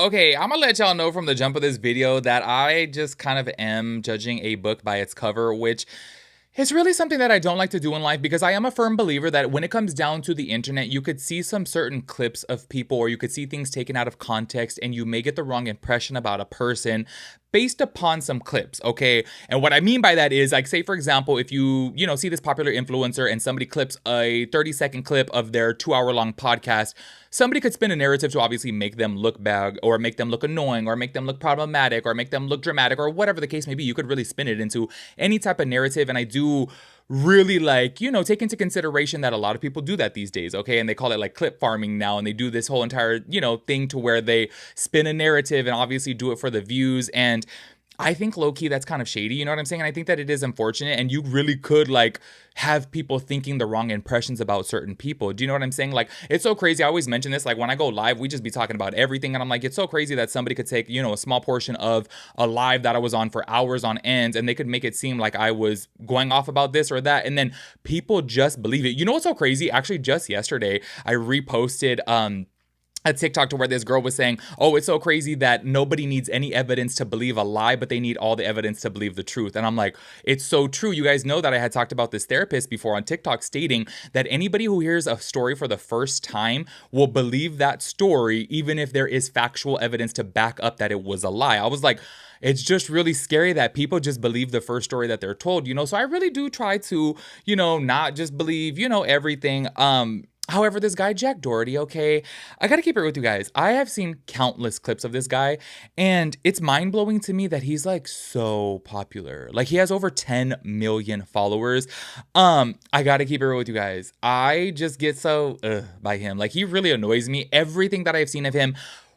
Okay, I'm gonna let y'all know from the jump of this video that I just kind of am judging a book by its cover, which is really something that I don't like to do in life because I am a firm believer that when it comes down to the internet, you could see some certain clips of people or you could see things taken out of context and you may get the wrong impression about a person based upon some clips, okay? And what I mean by that is, like, say for example, if you see this popular influencer and somebody clips a 30-second clip of their 2 hour long podcast, somebody could spin a narrative to obviously make them look bad or make them look annoying or make them look problematic or make them look dramatic or whatever the case may be. You could really spin it into any type of narrative. And I do really take into consideration that a lot of people do that these days, okay? And they call it like clip farming now. And they do this whole entire, thing to where they spin a narrative and obviously do it for the views. And I think low key that's kind of shady, you know what I'm saying? And I think that it is unfortunate and you really could have people thinking the wrong impressions about certain people. Do you know what I'm saying? Like, it's so crazy. I always mention this, like when I go live, we just be talking about everything and I'm like, it's so crazy that somebody could take, a small portion of a live that I was on for hours on end and they could make it seem like I was going off about this or that and then people just believe it. You know what's so crazy? Actually, just yesterday, I reposted a TikTok to where this girl was saying, oh, it's so crazy that nobody needs any evidence to believe a lie, but they need all the evidence to believe the truth. And I'm like, it's so true. You guys know that I had talked about this therapist before on TikTok stating that anybody who hears a story for the first time will believe that story, even if there is factual evidence to back up that it was a lie. I was like, it's just really scary that people just believe the first story that they're told, so I really do try to, not just believe, everything. However, this guy, Jack Doherty, okay, I gotta keep it with you guys. I have seen countless clips of this guy, and it's mind-blowing to me that he's so popular. Like, he has over 10 million followers. I gotta keep it real with you guys. I just get so by him. Like, he really annoys me. Everything that I've seen of him.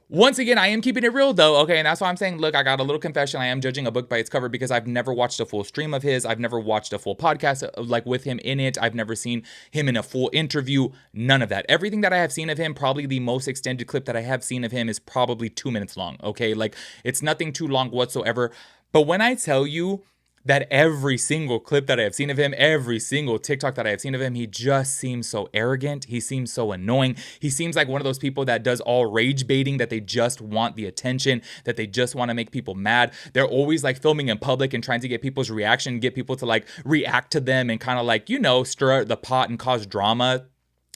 Once again, I am keeping it real though, okay? And that's why I'm saying, look, I got a little confession. I am judging a book by its cover because I've never watched a full stream of his. I've never watched a full podcast with him in it. I've never seen him in a full interview. None of that. Everything that I have seen of him, probably the most extended clip that I have seen of him is probably 2 minutes long, okay? Like, it's nothing too long whatsoever. But when I tell you that every single clip that I have seen of him, every single TikTok that I have seen of him, he just seems so arrogant. He seems so annoying. He seems like one of those people that does all rage baiting, that they just want the attention, that they just want to make people mad. They're always filming in public and trying to get people's reaction, get people to react to them and kind of stir the pot and cause drama.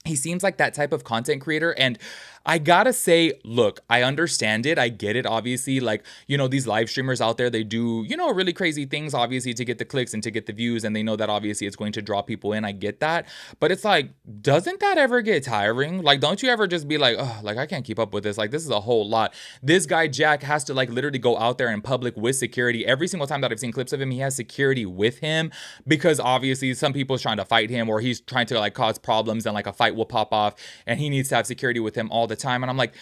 He seems like that type of content creator. And I gotta say, look, I understand it. I get it. Obviously, these live streamers out there, they do, really crazy things, obviously, to get the clicks and to get the views. And they know that obviously it's going to draw people in. I get that. But it's doesn't that ever get tiring? Don't you ever just be like, oh, I can't keep up with this. This is a whole lot. This guy, Jack, has to literally go out there in public with security. Every single time that I've seen clips of him, he has security with him because obviously some people's trying to fight him or he's trying to cause problems and a fight will pop off and he needs to have security with him all the time. And I'm like,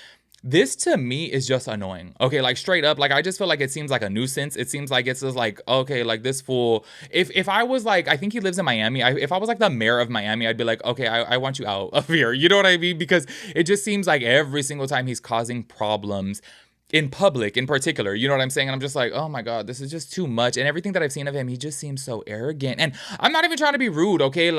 this to me is just annoying. Okay, straight up, I just feel like it seems like a nuisance. It seems like it's just okay, this fool. If I was I think he lives in Miami. If I was the mayor of Miami, I'd be like, okay, I want you out of here. You know what I mean? Because it just seems like every single time he's causing problems in public in particular, you know what I'm saying? And I'm just like, oh my God, this is just too much. And everything that I've seen of him, he just seems so arrogant. And I'm not even trying to be rude, okay?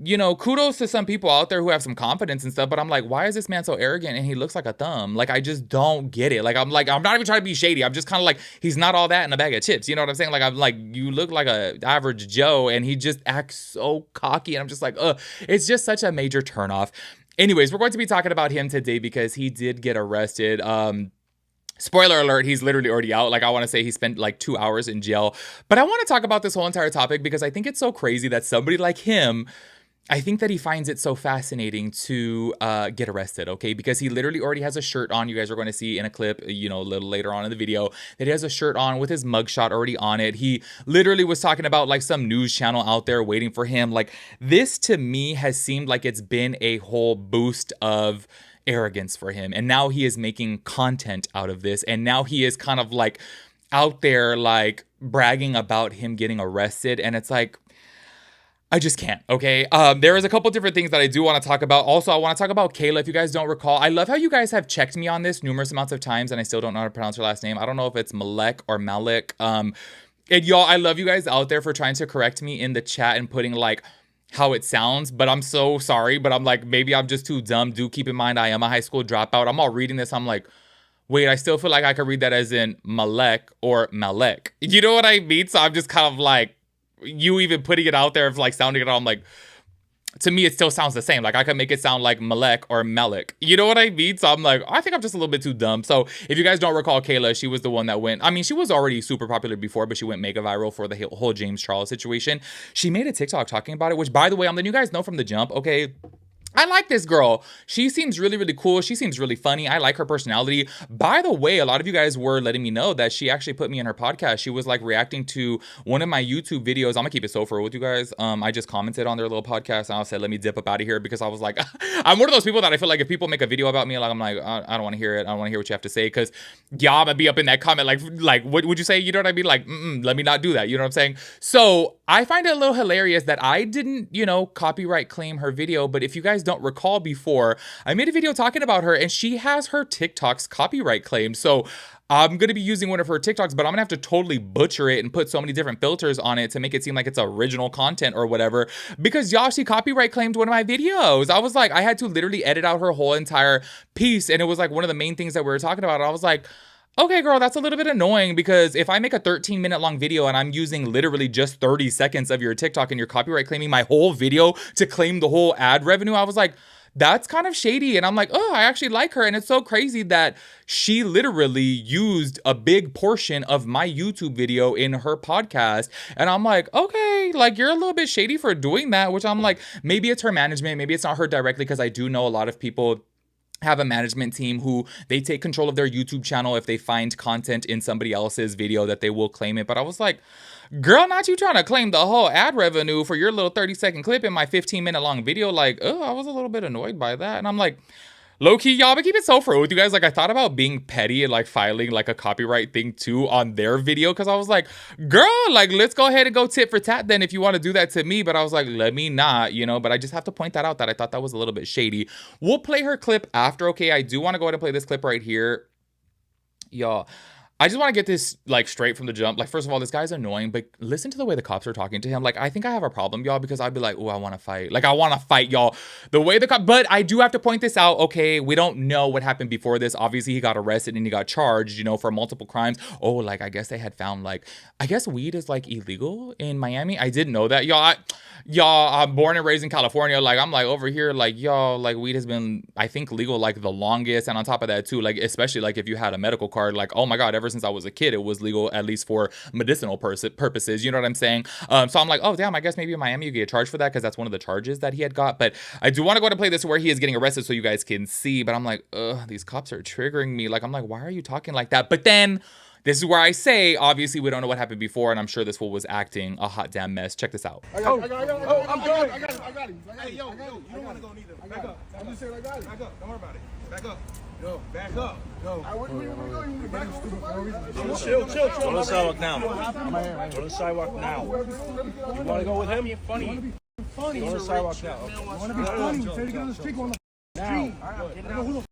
Kudos to some people out there who have some confidence and stuff, but I'm like, why is this man so arrogant and he looks like a thumb? I just don't get it. I'm not even trying to be shady. I'm just kind of he's not all that in a bag of chips. You know what I'm saying? You look like a average Joe and he just acts so cocky. And I'm just it's just such a major turnoff. Anyways, we're going to be talking about him today because he did get arrested. Spoiler alert, he's literally already out. I want to say he spent 2 hours in jail. But I want to talk about this whole entire topic because I think it's so crazy that somebody like him, I think that he finds it so fascinating to get arrested, okay? Because he literally already has a shirt on. You guys are going to see in a clip, a little later on in the video, that he has a shirt on with his mugshot already on it. He literally was talking about some news channel out there waiting for him. This to me has seemed like it's been a whole boost of arrogance for him. And now he is making content out of this. And now he is kind of out there bragging about him getting arrested. And it's I just can't, okay? There is a couple different things that I do want to talk about. Also, I want to talk about Kayla, if you guys don't recall. I love how you guys have checked me on this numerous amounts of times, and I still don't know how to pronounce her last name. I don't know if it's Malec or Malec. And y'all, I love you guys out there for trying to correct me in the chat and putting, how it sounds, but I'm so sorry. But I'm maybe I'm just too dumb. Do keep in mind, I am a high school dropout. I'm all reading this. I'm wait, I still feel like I could read that as in Malec or Malec. You know what I mean? So I'm just kind of like, you even putting it out there of like sounding it all, I'm like, to me, it still sounds the same. Like, I could make it sound like Malec or Malek. You know what I mean? So I'm like, I think I'm just a little bit too dumb. So if you guys don't recall Kayla, she was the one that went, I mean, she was already super popular before, but she went mega viral for the whole James Charles situation. She made a TikTok talking about it, which, by the way, I'm letting you guys know from the jump, okay? I like this girl. She seems really, really cool. She seems really funny. I like her personality. By the way, a lot of you guys were letting me know that she actually put me in her podcast. She was like reacting to one of my YouTube videos. I'm gonna keep it so for with you guys. I just commented on their little podcast and I said, let me dip up out of here because I was like, I'm one of those people that I feel like if people make a video about me, like I'm like, I don't want to hear it. I don't want to hear what you have to say because y'all gonna be up in that comment like what would you say? You know what I mean? Like, let me not do that. You know what I'm saying? So I find it a little hilarious that I didn't, copyright claim her video, but if you guys don't recall before, I made a video talking about her and she has her TikToks copyright claimed. So I'm going to be using one of her TikToks, but I'm going to have to totally butcher it and put so many different filters on it to make it seem like it's original content or whatever. Because y'all, she copyright claimed one of my videos. I was like, I had to literally edit out her whole entire piece. And it was like one of the main things that we were talking about. I was like, okay, girl, that's a little bit annoying because if I make a 13-minute long video and I'm using literally just 30 seconds of your TikTok and you're copyright claiming my whole video to claim the whole ad revenue, I was like, that's kind of shady. And I'm like, oh, I actually like her. And it's so crazy that she literally used a big portion of my YouTube video in her podcast. And I'm like, okay, like you're a little bit shady for doing that, which I'm like, maybe it's her management. Maybe it's not her directly because I do know a lot of people have a management team who they take control of their YouTube channel if they find content in somebody else's video that they will claim it. But I was like, girl, not you trying to claim the whole ad revenue for your little 30-second clip in my 15-minute long video. Like, oh, I was a little bit annoyed by that. And I'm like, low-key, y'all, but keep it so for with you guys. Like, I thought about being petty and, like, filing, like, a copyright thing, too, on their video. Because I was like, girl, like, let's go ahead and go tit for tat then if you want to do that to me. But I was like, let me not, But I just have to point that out that I thought that was a little bit shady. We'll play her clip after, okay? I do want to go ahead and play this clip right here. Y'all, I just want to get this, like, straight from the jump. Like, first of all, this guy's annoying, but listen to the way the cops are talking to him. Like, I think I have a problem, y'all, because I'd be like, oh, I want to fight. Like, I want to fight, y'all. The way the cop, but I do have to point this out, okay? We don't know what happened before this. Obviously, he got arrested and he got charged, for multiple crimes. Oh, like, I guess they had found, like, I guess weed is, like, illegal in Miami. I didn't know that, y'all. I'm born and raised in California. Like, I'm, like, over here, like, y'all, like, weed has been, I think, legal, like, the longest. And on top of that, too, like, especially, like, if you had a medical card, like, oh, my God, ever since I was a kid, it was legal at least for medicinal purposes. You know what I'm saying? So I'm like, oh, damn, I guess maybe in Miami you get charged for that because that's one of the charges that he had got. But I do want to go ahead and play this where he is getting arrested so you guys can see. But I'm like, ugh, these cops are triggering me. Like, I'm like, why are you talking like that? But then this is where I say, obviously, we don't know what happened before, and I'm sure this fool was acting a hot damn mess. Check this out. I got him. Hey, yo, you don't want to go neither. Back up. I'm just saying I got him. Back up. Don't worry about it. Back up. Yo, back up. Yo. Where you going? You back up. Chill. Go to the sidewalk now. Go to the sidewalk now. You want to go with him? You're funny. Go to the sidewalk now. You want to be funny? You say to get on the street, go on the street.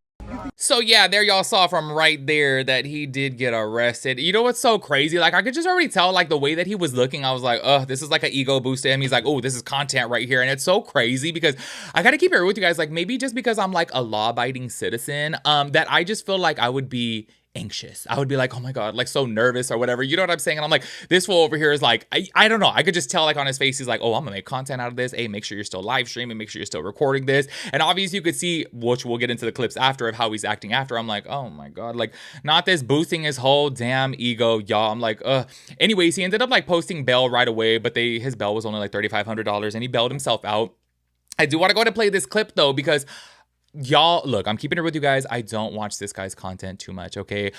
So yeah, there y'all saw from right there that he did get arrested. You know what's so crazy? Like, I could just already tell, like, the way that he was looking, I was like, this is like an ego boost to him. He's like, oh, this is content right here. And it's so crazy because I gotta keep it real with you guys. Like, maybe just because I'm like a law-abiding citizen, that I just feel like I would be anxious. I would be like, oh my God, like so nervous or whatever. You know what I'm saying? And I'm like, this fool over here is like, I don't know. I could just tell, like, on his face, he's like, oh, I'm gonna make content out of this. Hey, make sure you're still live streaming. Make sure you're still recording this. And obviously you could see, which we'll get into the clips after, of how he's acting after. I'm like, oh my God, like, not this boosting his whole damn ego, y'all. I'm like, anyways, he ended up like posting bail right away, but his bail was only like $3,500 and he bailed himself out. I do want to go ahead and play this clip though, because y'all, look, I'm keeping it with you guys. I don't watch this guy's content too much, okay?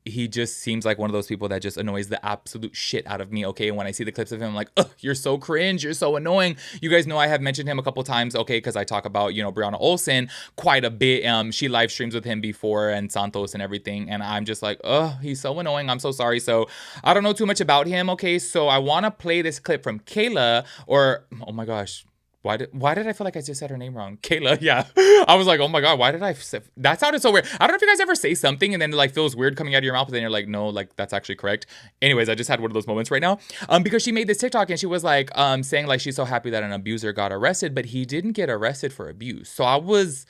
He just seems like one of those people that just annoys the absolute shit out of me, okay? And when I see the clips of him, I'm like, ugh, you're so cringe. You're so annoying. You guys know I have mentioned him a couple times, okay? Because I talk about, Brianna Olsen quite a bit. She live streams with him before and Santos and everything. And I'm just like, ugh, he's so annoying. I'm so sorry. So I don't know too much about him, okay? So I want to play this clip from Kayla, or, oh my gosh, why did I feel like I just said her name wrong? Kayla, yeah. I was like, oh my God, why did I say, that sounded so weird. I don't know if you guys ever say something and then it like feels weird coming out of your mouth, but then you're like, no, like that's actually correct. Anyways, I just had one of those moments right now. Because she made this TikTok and she was like, saying like she's so happy that an abuser got arrested, but he didn't get arrested for abuse. So I was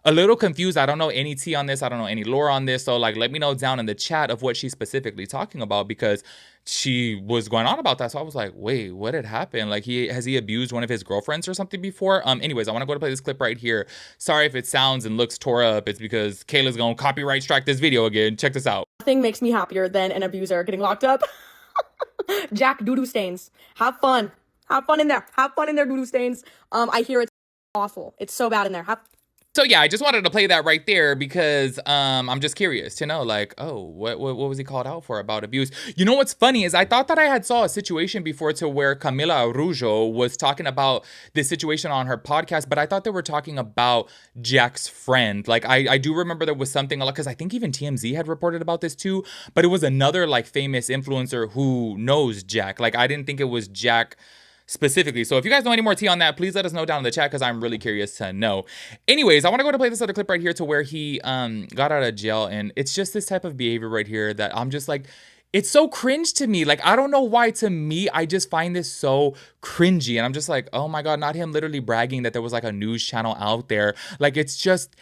a little confused. I don't know any tea on this. I don't know any lore on this. So like, let me know down in the chat of what she's specifically talking about, because she was going on about that. So I was like, wait, what had happened? Like, has he abused one of his girlfriends or something before? Anyways, I want to go to play this clip right here. Sorry if it sounds and looks tore up. It's because Kayla's gonna copyright strike this video again. Check this out. Nothing makes me happier than an abuser getting locked up. Jack, doo-doo stains. Have fun. Have fun in there. Have fun in there, doo-doo stains. I hear it's awful. It's so bad in there. So yeah, I just wanted to play that right there because I'm just curious to know, like, oh, what was he called out for about abuse? You know what's funny is I thought that I had saw a situation before to where Camila Araujo was talking about this situation on her podcast, but I thought they were talking about Jack's friend. Like, I do remember there was something, because I think even TMZ had reported about this too, but it was another like famous influencer who knows Jack. Like, I didn't think it was Jack specifically. So if you guys know any more tea on that, please let us know down in the chat, because I'm really curious to know. Anyways, I want to go to play this other clip right here to where he got out of jail, and it's just this type of behavior right here that I'm just like, it's so cringe to me. Like, I don't know why. To me, I just find this so cringy, and I'm just like, oh my god, not him literally bragging that there was like a news channel out there. Like, it's just,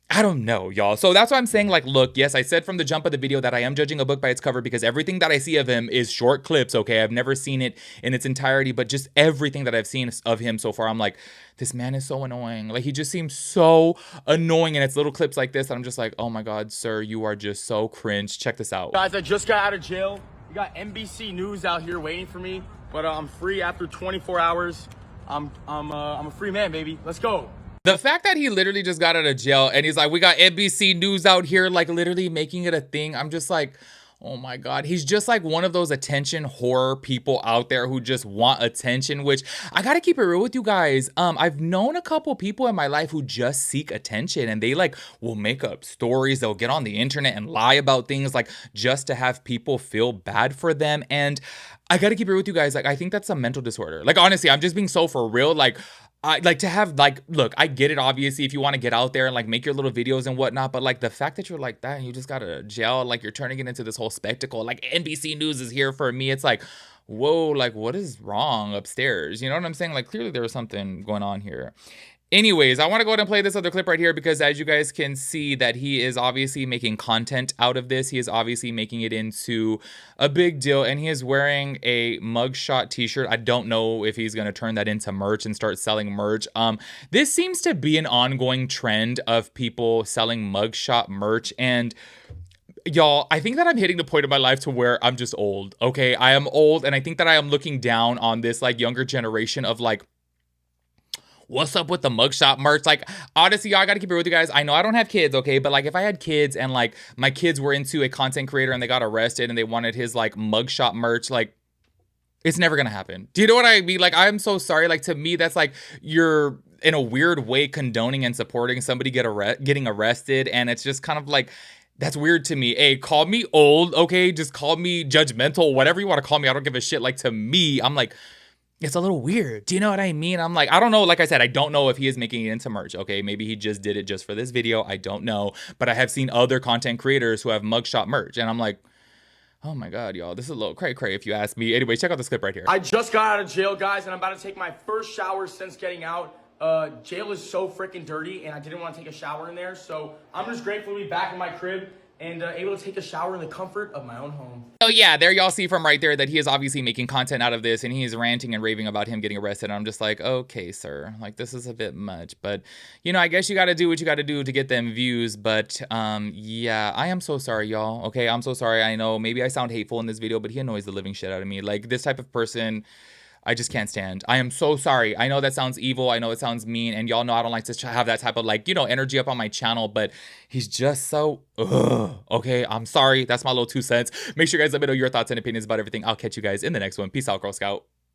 I don't know, y'all. So that's why I'm saying, like, look, yes, I said from the jump of the video that I am judging a book by its cover, because everything that I see of him is short clips, okay? I've never seen it in its entirety, but just everything that I've seen of him so far, I'm like, this man is so annoying. Like, he just seems so annoying, and it's little clips like this, and I'm just like, oh my god, sir, you are just so cringe. Check this out. Guys, I just got out of jail. We got NBC News out here waiting for me, but I'm free after 24 hours. I'm a free man, baby. Let's go. The fact that he literally just got out of jail and he's like, we got NBC News out here, like literally making it a thing. I'm just like, oh my god. He's just like one of those attention horror people out there who just want attention, which I gotta keep it real with you guys. I've known a couple people in my life who just seek attention, and they like will make up stories. They'll get on the internet and lie about things like just to have people feel bad for them. And I gotta keep it real with you guys. Like, I think that's a mental disorder. Like, honestly, I'm just being so for real. Like, I like to have, like, look, I get it, obviously, if you want to get out there and like make your little videos and whatnot, but like the fact that you're like that and you just got out of jail, like you're turning it into this whole spectacle, like NBC News is here for me. It's like, whoa, like what is wrong upstairs? You know what I'm saying? Like, clearly there was something going on here. Anyways, I want to go ahead and play this other clip right here, because as you guys can see that he is obviously making content out of this. He is obviously making it into a big deal, and he is wearing a mugshot t-shirt. I don't know if he's going to turn that into merch and start selling merch. This seems to be an ongoing trend of people selling mugshot merch, and y'all, I think that I'm hitting the point of my life to where I'm just old. Okay, I am old, and I think that I am looking down on this like younger generation of like, what's up with the mugshot merch? Like, honestly, y'all, I gotta keep it with you guys. I know I don't have kids, okay? But like, if I had kids and like my kids were into a content creator and they got arrested and they wanted his like mugshot merch, like, it's never gonna happen. Do you know what I mean? Like, I'm so sorry. Like, to me, that's like, you're in a weird way condoning and supporting somebody getting arrested. And it's just kind of like, that's weird to me. Hey, call me old, okay? Just call me judgmental, whatever you want to call me. I don't give a shit. Like, to me, I'm like, it's a little weird. Do you know what I mean? I'm like, I don't know. Like I said, I don't know if he is making it into merch. Okay, maybe he just did it just for this video. I don't know. But I have seen other content creators who have mugshot merch. And I'm like, oh my god, y'all, this is a little cray-cray if you ask me. Anyway, check out this clip right here. I just got out of jail, guys, and I'm about to take my first shower since getting out. Jail is so freaking dirty, and I didn't want to take a shower in there. So I'm just grateful to be back in my crib and able to take a shower in the comfort of my own home. So yeah, there y'all see from right there that he is obviously making content out of this, and he's ranting and raving about him getting arrested. And I'm just like, okay, sir, like this is a bit much, but you know, I guess you got to do what you got to do to get them views. But yeah, I am so sorry, y'all. Okay, I'm so sorry. I know maybe I sound hateful in this video, but he annoys the living shit out of me. Like, this type of person, I just can't stand. I am so sorry. I know that sounds evil. I know it sounds mean. And y'all know I don't like to have that type of, like, you know, energy up on my channel. But he's just so, okay, I'm sorry. That's my little 2 cents. Make sure you guys let me know your thoughts and opinions about everything. I'll catch you guys in the next one. Peace out, Girl Scout.